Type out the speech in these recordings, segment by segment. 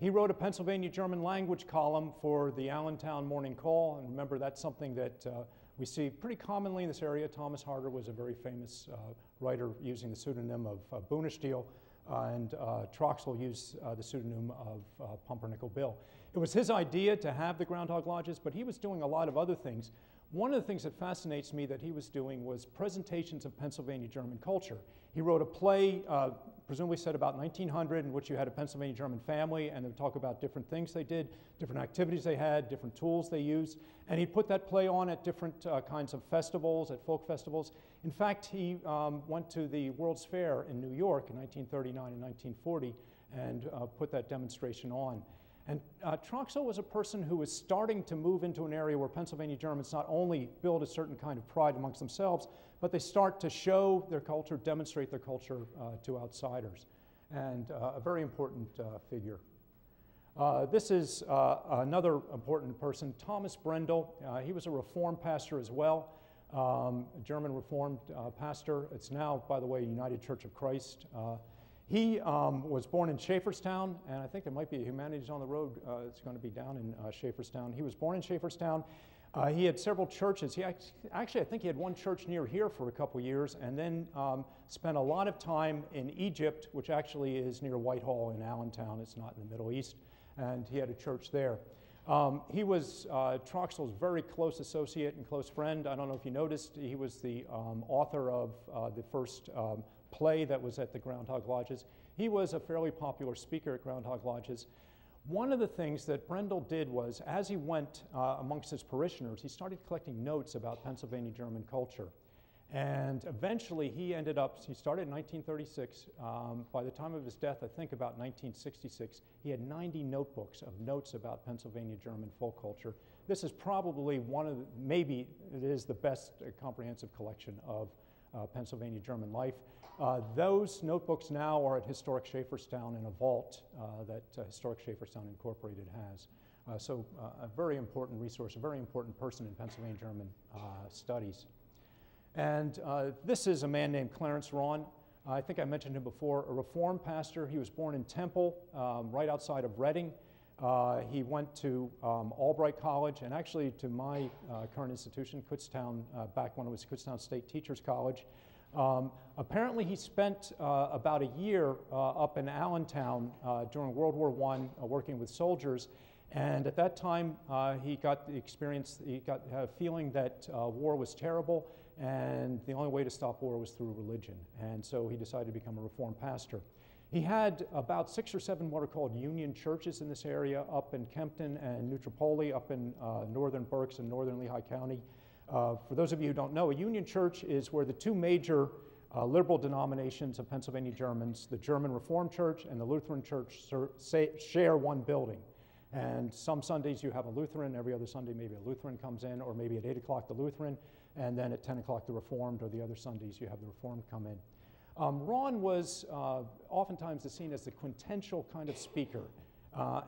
He wrote a Pennsylvania German language column for the Allentown Morning Call, and remember that's something that we see pretty commonly in this area. Thomas Harder was a very famous writer using the pseudonym of Boonestiel, and Troxel used the pseudonym of Pumpernickel Bill. It was his idea to have the Groundhog Lodges, but he was doing a lot of other things. One of the things that fascinates me that he was doing was presentations of Pennsylvania German culture. He wrote a play, presumably set about 1900, in which you had a Pennsylvania German family, and they would talk about different things they did, different activities they had, different tools they used, and he put that play on at different kinds of festivals, at folk festivals. In fact, he went to the World's Fair in New York in 1939 and 1940 and put that demonstration on. And Troxel was a person who was starting to move into an area where Pennsylvania Germans not only build a certain kind of pride amongst themselves, but they start to show their culture, demonstrate their culture to outsiders. And a very important figure. This is another important person, Thomas Brendel. He was a Reformed pastor as well, a German Reformed pastor. It's now, by the way, United Church of Christ. He was born in Schaefferstown, and I think there might be a Humanities on the Road. It's going to be down in Schaefferstown. He was born in Schaefferstown. He had several churches. He actually, I think he had one church near here for a couple years, and then spent a lot of time in Egypt, which actually is near Whitehall in Allentown. It's not in the Middle East, and he had a church there. He was Troxel's very close associate and close friend. I don't know if you noticed, he was the author of the first play that was at the Groundhog Lodges. He was a fairly popular speaker at Groundhog Lodges. One of the things that Brendel did was, as he went amongst his parishioners, he started collecting notes about Pennsylvania German culture. And eventually he started in 1936. By the time of his death, I think about 1966, he had 90 notebooks of notes about Pennsylvania German folk culture. This is probably maybe it is the best comprehensive collection of Pennsylvania German life. Those notebooks now are at Historic Schaefferstown in a vault that Historic Schaefferstown Incorporated has. So a very important resource, a very important person in Pennsylvania German studies. And this is a man named Clarence Rawn. I think I mentioned him before, a Reformed pastor. He was born in Temple, right outside of Reading. He went to Albright College, and actually to my current institution, Kutztown, back when it was Kutztown State Teachers College. Apparently he spent about a year up in Allentown during World War I working with soldiers, and at that time he got a feeling that war was terrible, and the only way to stop war was through religion, and so he decided to become a Reformed pastor. He had about 6 or 7 what are called Union churches in this area, up in Kempton and Nutropoli, up in northern Berks and northern Lehigh County. For those of you who don't know, a Union church is where the two major liberal denominations of Pennsylvania Germans, the German Reformed Church and the Lutheran Church, share one building. And some Sundays you have a Lutheran, every other Sunday maybe a Lutheran comes in, or maybe at 8 o'clock the Lutheran, and then at 10 o'clock the Reformed, or the other Sundays you have the Reformed come in. Rawn was oftentimes seen as the quintessential kind of speaker.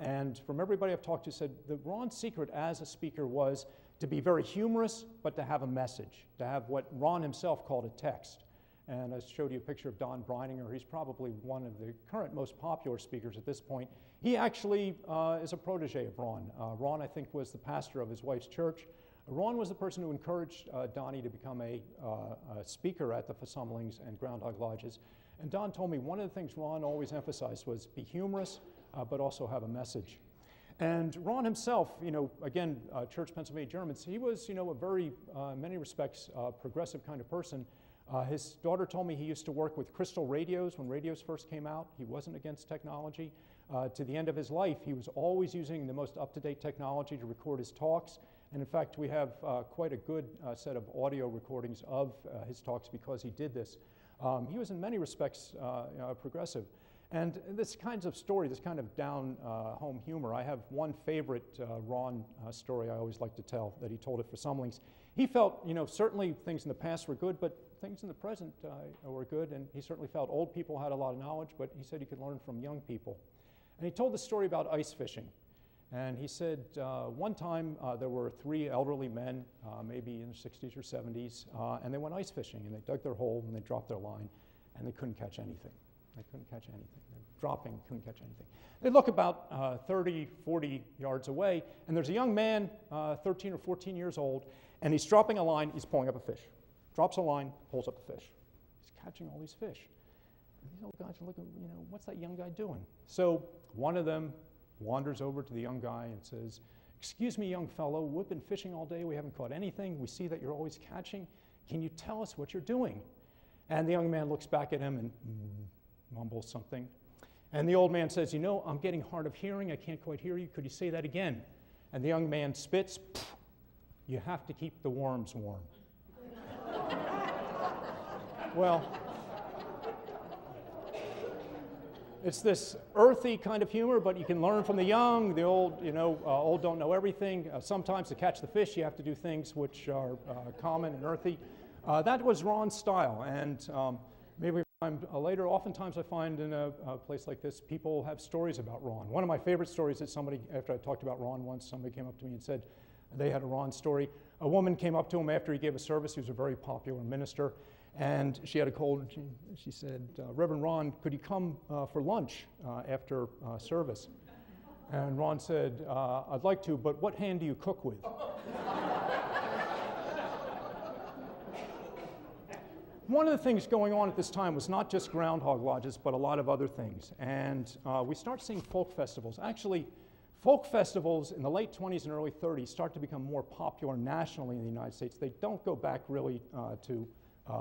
And from everybody I've talked to said the Rawn's secret as a speaker was to be very humorous, but to have a message, to have what Rawn himself called a text. And I showed you a picture of Don Breininger. He's probably one of the current most popular speakers at this point. He actually is a protege of Rawn. Rawn, I think, was the pastor of his wife's church. Rawn was the person who encouraged Donnie to become a speaker at the Versammlings and Groundhog Lodges. And Don told me one of the things Rawn always emphasized was be humorous, but also have a message. And Rawn himself, again, Church Pennsylvania Germans, he was, a very, in many respects, progressive kind of person. His daughter told me he used to work with crystal radios when radios first came out. He wasn't against technology. To the end of his life, he was always using the most up-to-date technology to record his talks. And in fact, we have quite a good set of audio recordings of his talks because he did this. He was in many respects progressive. And this kinds of story, this kind of down-home humor, I have one favorite Rawn story I always like to tell that he told at Versammlings. He felt, certainly things in the past were good, but things in the present were good, and he certainly felt old people had a lot of knowledge, but he said he could learn from young people. And he told the story about ice fishing. And he said one time there were 3 elderly men, maybe in their 60s or 70s, and they went ice fishing, and they dug their hole, and they dropped their line, and they couldn't catch anything. They couldn't catch anything. dropping, couldn't catch anything. They look about 30, 40 yards away, and there's a young man, 13 or 14 years old, and he's dropping a line, he's pulling up a fish. Drops a line, pulls up a fish. He's catching all these fish. And these old guys are looking, you know, what's that young guy doing? So one of them wanders over to the young guy and says, "Excuse me, young fellow, we've been fishing all day, we haven't caught anything, we see that you're always catching. Can you tell us what you're doing?" And the young man looks back at him and mumbles something. And the old man says, "You know, I'm getting hard of hearing, I can't quite hear you, could you say that again?" And the young man spits, "You have to keep the worms warm." Well, it's this earthy kind of humor, but you can learn from the young. The old, you know, old don't know everything. Sometimes to catch the fish, you have to do things which are common and earthy. That was Ron's style, and maybe later, oftentimes I find in a place like this, people have stories about Ron. One of my favorite stories is somebody, after I talked about Ron once, somebody came up to me and said they had a Ron story. A woman came up to him after he gave a service. He was a very popular minister, and she had a cold, and she said, "Reverend Ron, could you come for lunch after service?" And Ron said, "I'd like to, but what hand do you cook with?" One of the things going on at this time was not just groundhog lodges, but a lot of other things. And we start seeing folk festivals. Actually, folk festivals in the late 20s and early 30s start to become more popular nationally in the United States. They don't go back really to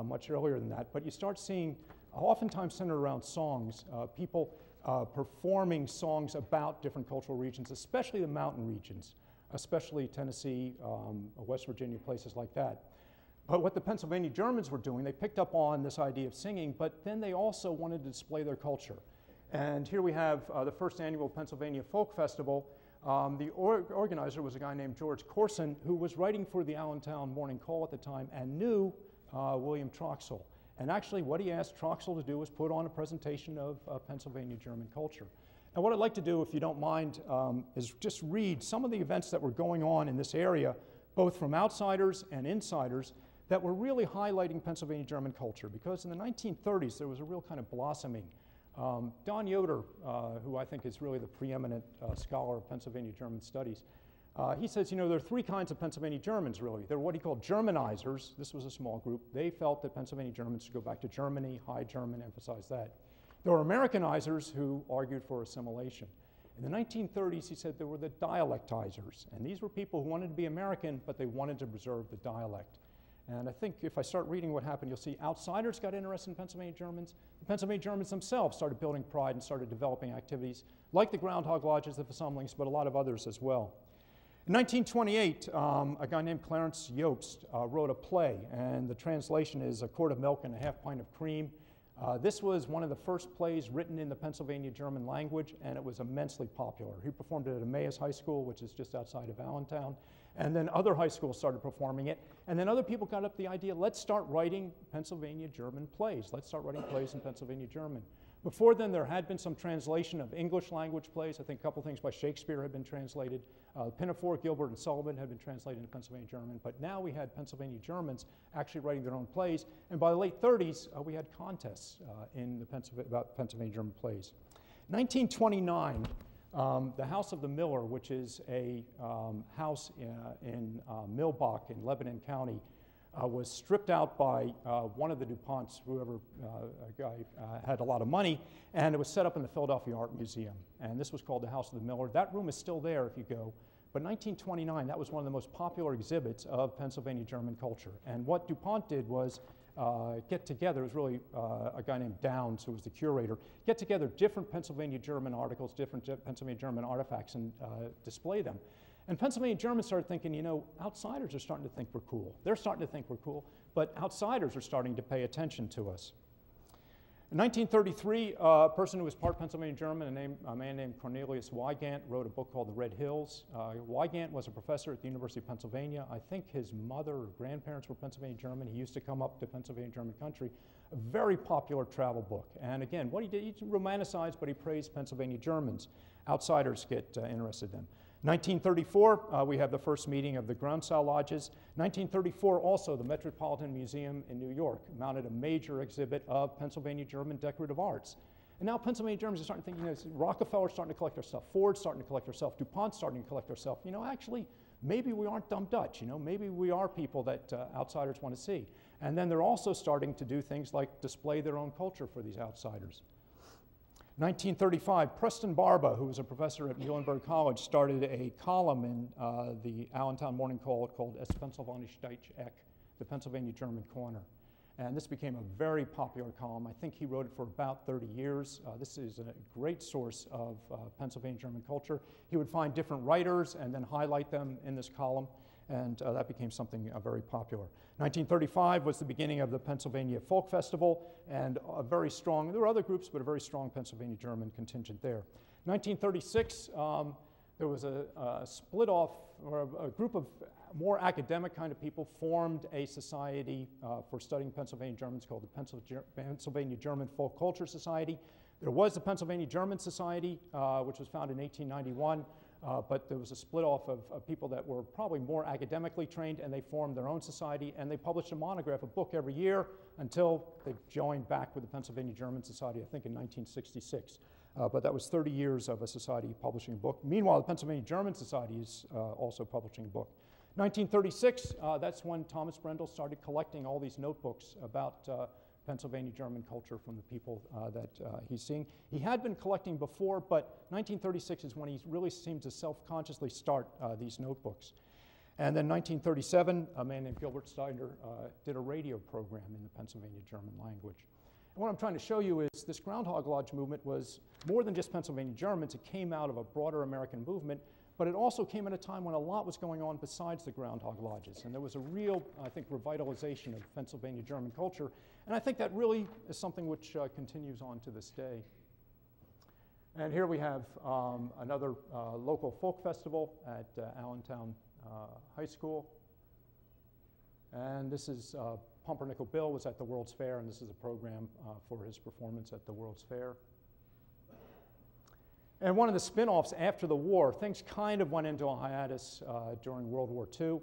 much earlier than that, but you start seeing, oftentimes centered around songs, people performing songs about different cultural regions, especially the mountain regions, especially Tennessee, West Virginia, places like that. But what the Pennsylvania Germans were doing, they picked up on this idea of singing, but then they also wanted to display their culture. And here we have the first annual Pennsylvania Folk Festival. The organizer was a guy named George Corson, who was writing for the Allentown Morning Call at the time and knew William Troxell. And actually what he asked Troxell to do was put on a presentation of Pennsylvania German culture. And what I'd like to do, if you don't mind, is just read some of the events that were going on in this area, both from outsiders and insiders, that were really highlighting Pennsylvania German culture, because in the 1930s there was a real kind of blossoming. Don Yoder, who I think is really the preeminent scholar of Pennsylvania German studies, he says, you know, there are three kinds of Pennsylvania Germans really. There are what he called Germanizers. This was a small group. They felt that Pennsylvania Germans should go back to Germany, High German, emphasize that. There were Americanizers who argued for assimilation. In the 1930s, he said there were the dialectizers, and these were people who wanted to be American, but they wanted to preserve the dialect. And I think if I start reading what happened, you'll see outsiders got interested in Pennsylvania Germans. The Pennsylvania Germans themselves started building pride and started developing activities like the Groundhog Lodges, the Versammlings, but a lot of others as well. In 1928, a guy named Clarence Jobst wrote a play, and the translation is A Quart of Milk and a Half Pint of Cream. This was one of the first plays written in the Pennsylvania German language, and it was immensely popular. He performed it at Emmaus High School, which is just outside of Allentown, and then other high schools started performing it, and then other people got up the idea, let's start writing Pennsylvania German plays. Let's start writing plays in Pennsylvania German. Before then, there had been some translation of English language plays. I think a couple things by Shakespeare had been translated. Pinafore, Gilbert, and Sullivan had been translated into Pennsylvania German, but now we had Pennsylvania Germans actually writing their own plays, and by the late 30s, we had contests about Pennsylvania German plays. 1929, the House of the Miller, which is a house in Millbach in Lebanon County, was stripped out by one of the DuPonts, whoever guy had a lot of money, and it was set up in the Philadelphia Art Museum. And this was called the House of the Miller. That room is still there if you go. But 1929, that was one of the most popular exhibits of Pennsylvania German culture. And what DuPont did was get together, it was really a guy named Downs, who was the curator, get together different Pennsylvania German articles, different Pennsylvania German artifacts, and display them. And Pennsylvania Germans started thinking, you know, outsiders are starting to think we're cool. They're starting to think we're cool, but outsiders are starting to pay attention to us. In 1933, a person who was part Pennsylvania German, a man named Cornelius Wygant, wrote a book called The Red Hills. Wygant was a professor at the University of Pennsylvania. I think his mother or grandparents were Pennsylvania German. He used to come up to Pennsylvania German country. A very popular travel book. And again, what he did, he romanticized, but he praised Pennsylvania Germans. Outsiders get interested in them. 1934, we have the first meeting of the Groundhog Lodges. 1934, also, the Metropolitan Museum in New York mounted a major exhibit of Pennsylvania German decorative arts. And now Pennsylvania Germans are starting to think, you know, Rockefeller's starting to collect their stuff, Ford's starting to collect their stuff, DuPont's starting to collect their stuff. You know, actually, maybe we aren't dumb Dutch, you know, maybe we are people that outsiders want to see. And then they're also starting to do things like display their own culture for these outsiders. 1935, Preston Barba, who was a professor at Muhlenberg College, started a column in the Allentown Morning Call called Es Pennsylvanische Eck, the Pennsylvania German Corner. And this became a very popular column. I think he wrote it for about 30 years. This is a great source of Pennsylvania German culture. He would find different writers and then highlight them in this column, and that became something very popular. 1935 was the beginning of the Pennsylvania Folk Festival, and a very strong, there were other groups, but a very strong Pennsylvania German contingent there. 1936, there was a split off, or a group of more academic kind of people formed a society for studying Pennsylvania Germans called the Pennsylvania German Folk Culture Society. There was the Pennsylvania German Society, which was founded in 1891, but there was a split off of people that were probably more academically trained, and they formed their own society, and they published a monograph, a book every year until they joined back with the Pennsylvania German Society, I think in 1966. But that was 30 years of a society publishing a book. Meanwhile, the Pennsylvania German Society is also publishing a book. 1936, that's when Thomas Brendel started collecting all these notebooks about Pennsylvania German culture from the people that he's seeing. He had been collecting before, but 1936 is when he really seemed to self-consciously start these notebooks. And then 1937, a man named Gilbert Steiner did a radio program in the Pennsylvania German language. And what I'm trying to show you is this Groundhog Lodge movement was more than just Pennsylvania Germans. It came out of a broader American movement, but it also came at a time when a lot was going on besides the Groundhog Lodges. And there was a real, I think, revitalization of Pennsylvania German culture. And I think that really is something which continues on to this day. And here we have another local folk festival at Allentown High School. And this is Pumpernickel Bill was at the World's Fair, and this is a program for his performance at the World's Fair. And one of the spin-offs after the war, things kind of went into a hiatus during World War II.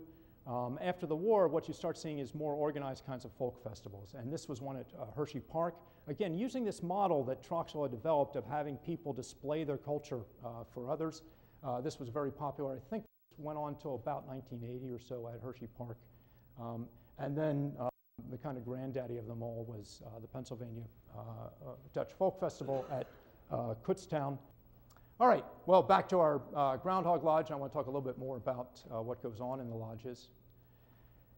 After the war, what you start seeing is more organized kinds of folk festivals. And this was one at Hershey Park. Again, using this model that Troxel had developed of having people display their culture for others. This was very popular. I think it went on till about 1980 or so at Hershey Park. And then the kind of granddaddy of them all was the Pennsylvania Dutch Folk Festival at Kutztown. All right, well, back to our Groundhog Lodge. I want to talk a little bit more about what goes on in the lodges.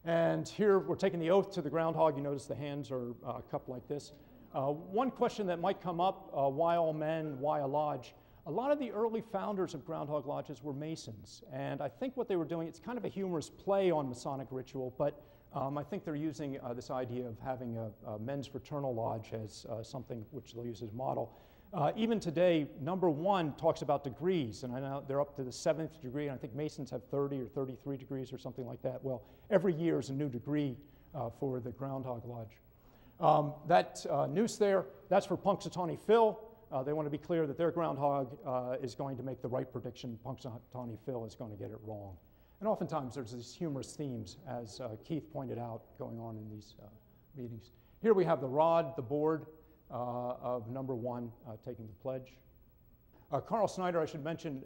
And here we're taking the oath to the groundhog. You notice the hands are cupped like this. One question that might come up, why all men, why a lodge? A lot of the early founders of Groundhog Lodges were Masons. And I think what they were doing, it's kind of a humorous play on Masonic ritual, but I think they're using this idea of having a men's fraternal lodge as something which they'll use as a model. Even today, number 1 talks about degrees, and I know they're up to the 7th degree, and I think Masons have 30 or 33 degrees or something like that. Well, every year is a new degree for the Groundhog Lodge. That noose there, that's for Punxsutawney Phil. They want to be clear that their groundhog is going to make the right prediction. Punxsutawney Phil is going to get it wrong. And oftentimes there's these humorous themes, as Keith pointed out, going on in these meetings. Here we have the rod, the board, of number 1 taking the pledge. Carl Snyder, I should mention,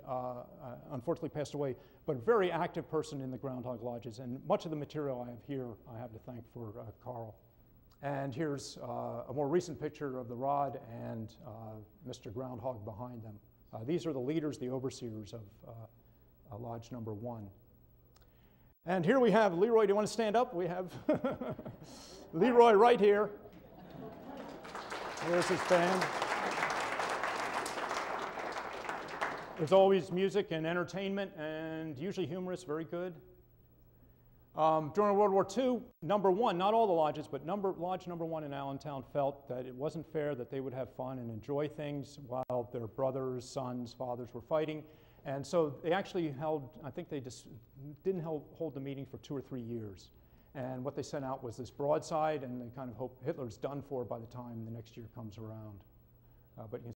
unfortunately passed away, but a very active person in the Groundhog Lodges, and much of the material I have here I have to thank for Carl. And here's a more recent picture of the rod and Mr. Groundhog behind them. These are the leaders, the overseers of Lodge number 1. And here we have Leroy. Do you want to stand up? We have Leroy right here. There's his band. There's always music and entertainment, and usually humorous, very good. During World War II, number 1, not all the lodges, but lodge number 1 in Allentown felt that it wasn't fair that they would have fun and enjoy things while their brothers, sons, fathers were fighting. And so they actually held, I think they just didn't hold the meeting for 2 or 3 years. And what they sent out was this broadside, and they kind of hope Hitler's done for by the time the next year comes around. But you can